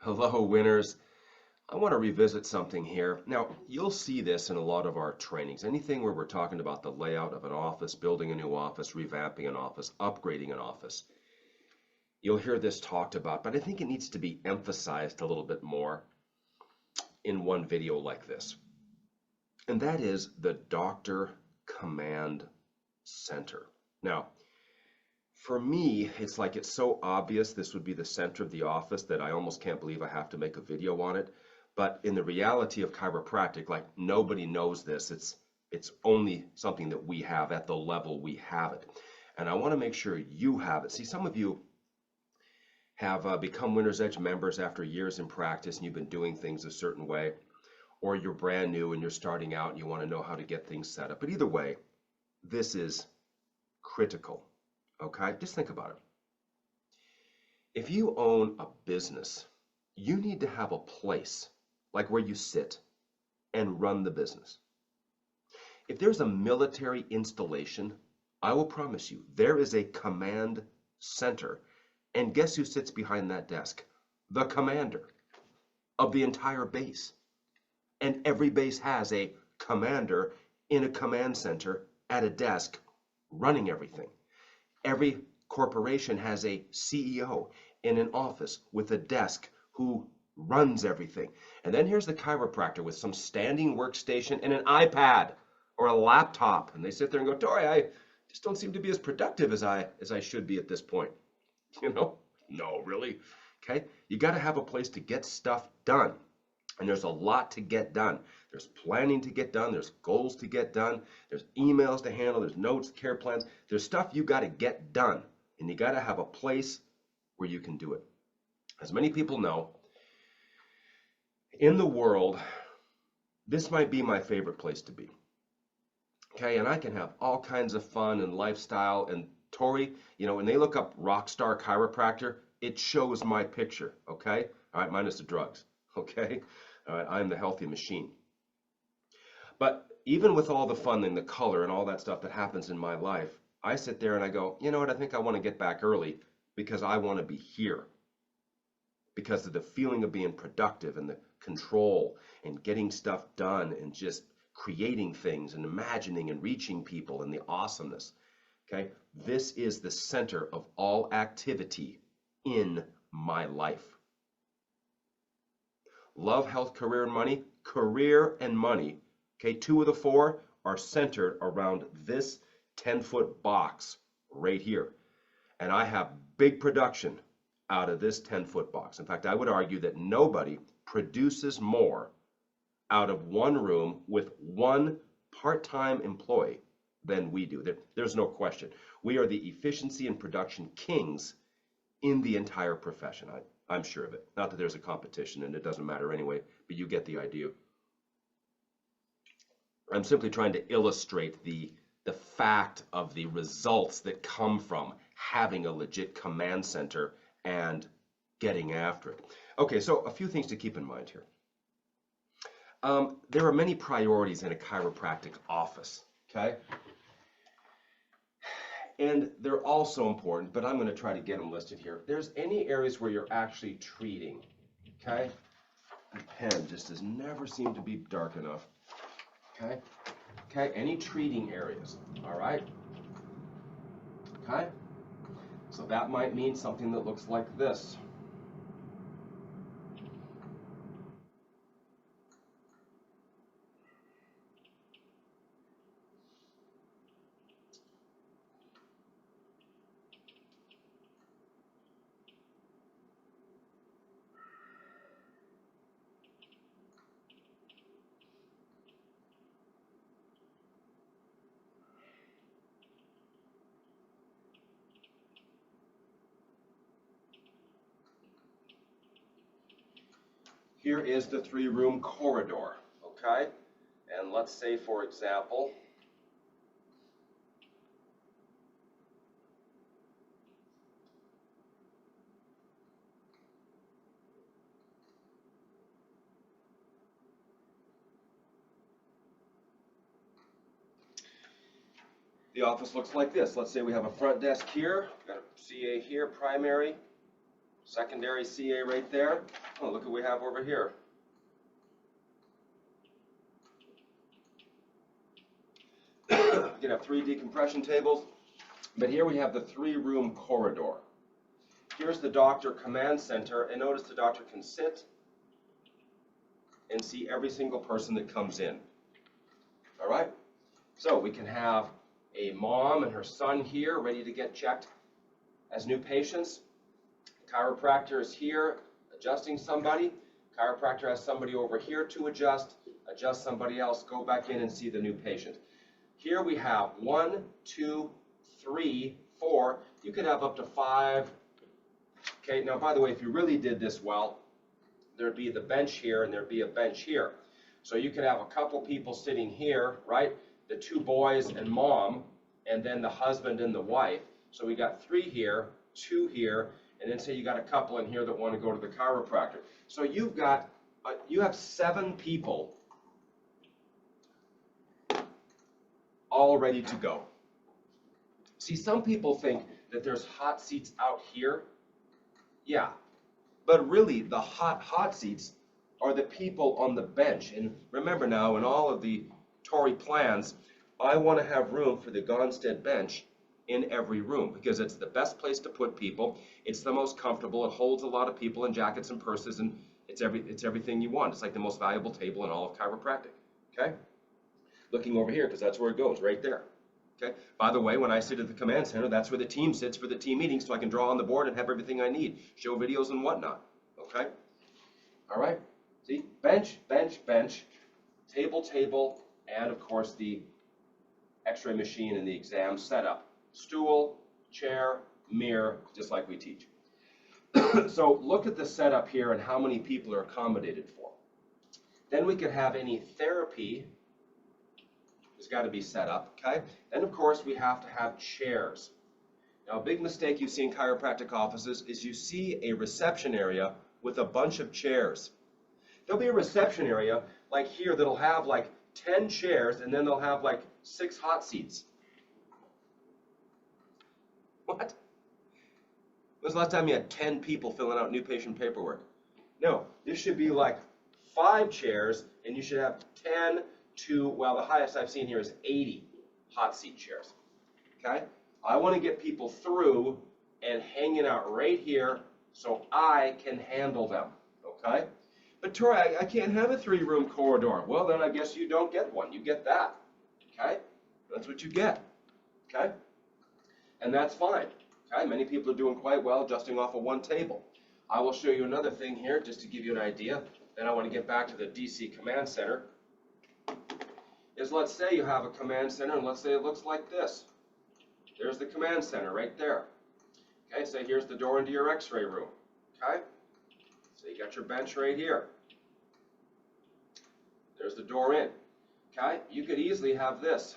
Hello, winners. I want to revisit something here. Now, you'll see this in a lot of our trainings. Anything where we're talking about the layout of an office, building a new office, revamping an office, upgrading an office. You'll hear this talked about, but I think it needs to be emphasized a little bit more in one video like this. And that is the Doctor Command Center. Now, for me, it's so obvious this would be the center of the office that I almost can't believe I have to make a video on it. But in the reality of chiropractic, like nobody knows this. It's only something that we have at the level we have it. And I want to make sure you have it. See, some of you have become Winner's Edge members after years in practice and you've been doing things a certain way, or you're brand new and you're starting out and you want to know how to get things set up. But either way, this is critical. Okay, just think about it. If you own a business, you need to have a place like where you sit and run the business. If there's a military installation, I will promise you there is a command center. And guess who sits behind that desk? The commander of the entire base. And every base has a commander in a command center at a desk running everything. Every corporation has a CEO in an office with a desk who runs everything. And then here's the chiropractor with some standing workstation and an iPad or a laptop. And they sit there and go, Tory, I just don't seem to be as productive as I should be at this point. No, really. Okay, you got to have a place to get stuff done. And there's a lot to get done. There's planning to get done. There's goals to get done. There's emails to handle. There's notes, care plans. There's stuff you got to get done. And you got to have a place where you can do it. As many people know, in the world, this might be my favorite place to be. Okay, and I can have all kinds of fun and lifestyle. And Tory, when they look up Rockstar Chiropractor, it shows my picture. Okay, all right, minus the drugs. Okay, all right, I'm the healthy machine. But even with all the fun and the color and all that stuff that happens in my life, I sit there and I go, you know what, I think I want to get back early because I want to be here. Because of the feeling of being productive and the control and getting stuff done and just creating things and imagining and reaching people and the awesomeness. Okay, this is the center of all activity in my life. Love, health, career, and money. Career and money, okay, 2 of the 4 are centered around this 10-foot box right here. And I have big production out of this 10-foot box. In fact, I would argue that nobody produces more out of one room with one part-time employee than we do. There's no question. We are the efficiency and production kings in the entire profession. I'm sure of it. Not that there's a competition and it doesn't matter anyway, but you get the idea. I'm simply trying to illustrate the fact of the results that come from having a legit command center and getting after it. Okay, so a few things to keep in mind here. There are many priorities in a chiropractic office, okay? And they're also important, but I'm going to try to get them listed here. There's any areas where you're actually treating, okay? The pen just has never seemed to be dark enough, okay? Okay, any treating areas, all right? Okay? So that might mean something that looks like this. Here is the 3-room corridor, okay? And let's say, for example, the office looks like this. Let's say we have a front desk here, got a CA here, primary, Secondary CA right there. Oh, look what we have over here. You can have 3 decompression tables, but here we have the 3-room corridor. Here's the doctor command center, and notice the doctor can sit and see every single person that comes in. All right? So we can have a mom and her son here ready to get checked as new patients. Chiropractor is here adjusting somebody. Chiropractor has somebody over here to adjust somebody else, go back in and see the new patient. Here we have 1, 2, 3, 4. You could have up to 5. Okay, now by the way, if you really did this well, there'd be the bench here and there'd be a bench here. So you could have a couple people sitting here, right? The 2 boys and mom, and then the husband and the wife. So we got 3 here, 2 here, and then say you got a couple in here that want to go to the chiropractor. So you've got, you have 7 people all ready to go. See, some people think that there's hot seats out here. Yeah, but really the hot seats are the people on the bench. And remember now, in all of the Tory plans, I want to have room for the Gonstead bench in every room because it's the best place to put people. It's the most comfortable. It holds a lot of people in jackets and purses, and it's everything you want. It's like the most valuable table in all of chiropractic. Okay? Looking over here because that's where it goes, right there. Okay? By the way, when I sit at the command center, that's where the team sits for the team meetings, so I can draw on the board and have everything I need, show videos and whatnot. Okay? All right? See? Bench, bench, bench, table, table, and of course the x-ray machine and the exam setup. Stool, chair, mirror, just like we teach. So look at the setup here and how many people are accommodated for. Then we could have any therapy. It's got to be set up, okay? Then, of course, we have to have chairs. Now, a big mistake you see in chiropractic offices is you see a reception area with a bunch of chairs. There'll be a reception area like here that'll have like 10 chairs, and then they'll have like 6 hot seats. What? When's the last time you had 10 people filling out new patient paperwork? No, this should be like 5 chairs, and you should have 10 to, well, the highest I've seen here is 80 hot seat chairs. Okay? I want to get people through and hanging out right here so I can handle them. Okay? But Tory, I can't have a 3-room corridor. Well, then I guess you don't get one. You get that. Okay? That's what you get. Okay? And that's fine. Okay? Many people are doing quite well adjusting off of 1 table. I will show you another thing here just to give you an idea. Then I want to get back to the DC Command Center. Is let's say you have a command center, and let's say it looks like this. There's the command center right there. Okay, so here's the door into your x-ray room. Okay, so you got your bench right here. There's the door in. Okay, you could easily have this.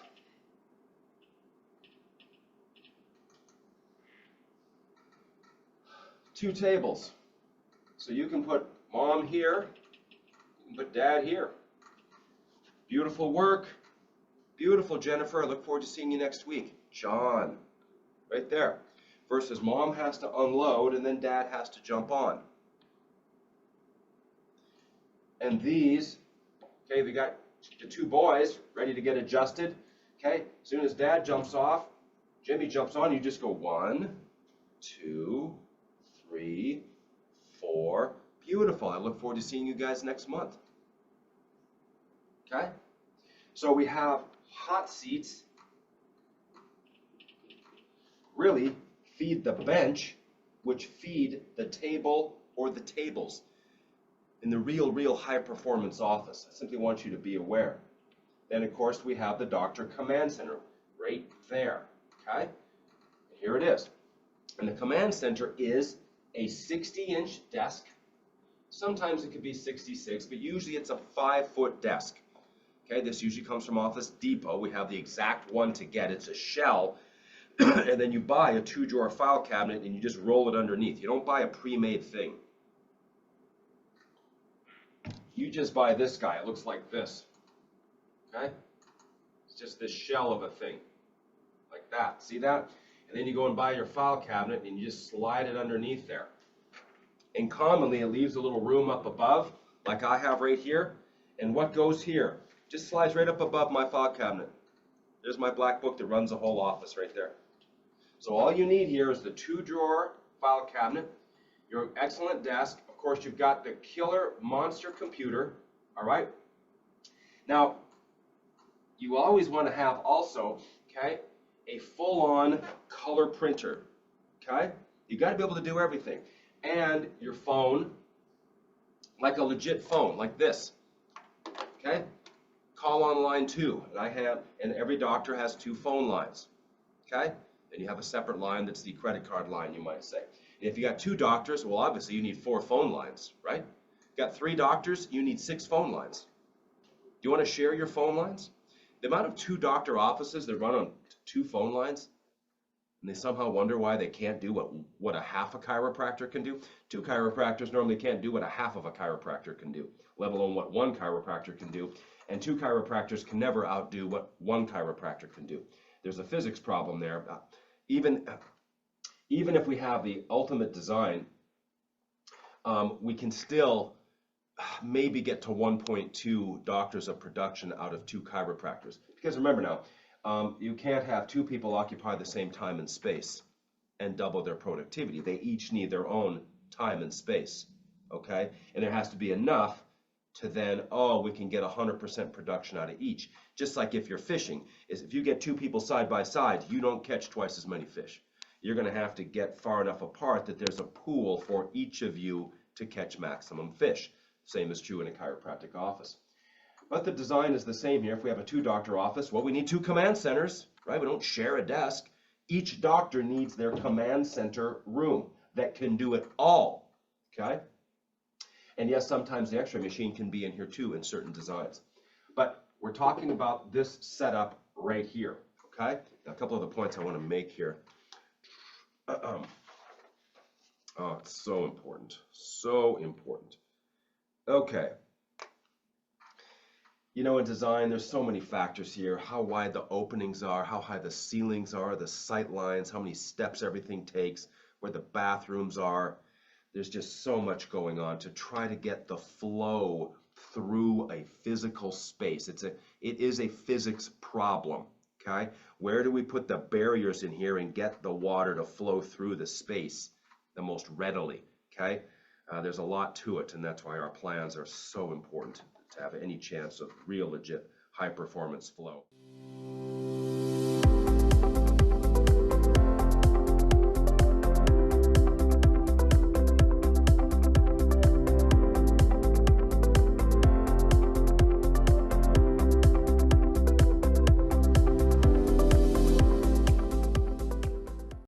Two tables. So you can put mom here, you can put dad here. Beautiful work. Beautiful, Jennifer. I look forward to seeing you next week. John. Right there. Versus mom has to unload and then dad has to jump on. And these, okay, we got the 2 boys ready to get adjusted. Okay, as soon as dad jumps off, Jimmy jumps on, you just go 1, 2, 3, 4. Beautiful. I look forward to seeing you guys next month. Okay? So we have hot seats really feed the bench, which feed the table or the tables in the real high-performance office. I simply want you to be aware. Then, of course, we have the doctor command center right there. Okay? Here it is. And the command center is a 60-inch desk. Sometimes it could be 66, but usually it's a 5-foot desk. Okay, this usually comes from Office Depot. We have the exact one to get. It's a shell, and then you buy a 2-drawer file cabinet and you just roll it underneath. You don't buy a pre-made thing. You just buy this guy. It looks like this. Okay? It's just this shell of a thing. Like that. See that? And then you go and buy your file cabinet and you just slide it underneath there. And commonly it leaves a little room up above, like I have right here. And what goes here just slides right up above my file cabinet. There's my black book that runs the whole office right there. So all you need here is the 2-drawer file cabinet, your excellent desk. Of course, you've got the killer monster computer, all right? Now, you always want to have also, okay, a full-on color printer, okay? You got to be able to do everything. And your phone, like a legit phone, like this, okay? Call on line 2, and every doctor has 2 phone lines, okay? Then you have a separate line that's the credit card line, you might say. And if you got 2 doctors, well, obviously you need 4 phone lines, right? You got 3 doctors, you need 6 phone lines. Do you want to share your phone lines? The amount of 2 doctor offices that run on 2 phone lines, and they somehow wonder why they can't do what a half a chiropractor can do. 2 chiropractors normally can't do what a half of a chiropractor can do, let alone what 1 chiropractor can do. And 2 chiropractors can never outdo what 1 chiropractor can do. There's a physics problem there. Even if we have the ultimate design, we can still maybe get to 1.2 doctors of production out of 2 chiropractors. Because remember now, you can't have 2 people occupy the same time and space and double their productivity. They each need their own time and space, okay? And there has to be enough to then, we can get 100% production out of each. Just like if you're fishing, if you get 2 people side by side, you don't catch twice as many fish. You're going to have to get far enough apart that there's a pool for each of you to catch maximum fish. Same is true in a chiropractic office. But the design is the same here. If we have a 2-doctor office, well, we need 2 command centers, right? We don't share a desk. Each doctor needs their command center room that can do it all, okay? And yes, sometimes the x-ray machine can be in here too in certain designs. But we're talking about this setup right here, okay? Now, a couple of the points I want to make here. Oh, it's so important. So important. Okay. You know, in design, there's so many factors here. How wide the openings are, how high the ceilings are, the sight lines, how many steps everything takes, where the bathrooms are. There's just so much going on to try to get the flow through a physical space. It is a physics problem, okay? Where do we put the barriers in here and get the water to flow through the space the most readily, okay? There's a lot to it, and that's why our plans are so important to have any chance of real legit high performance flow.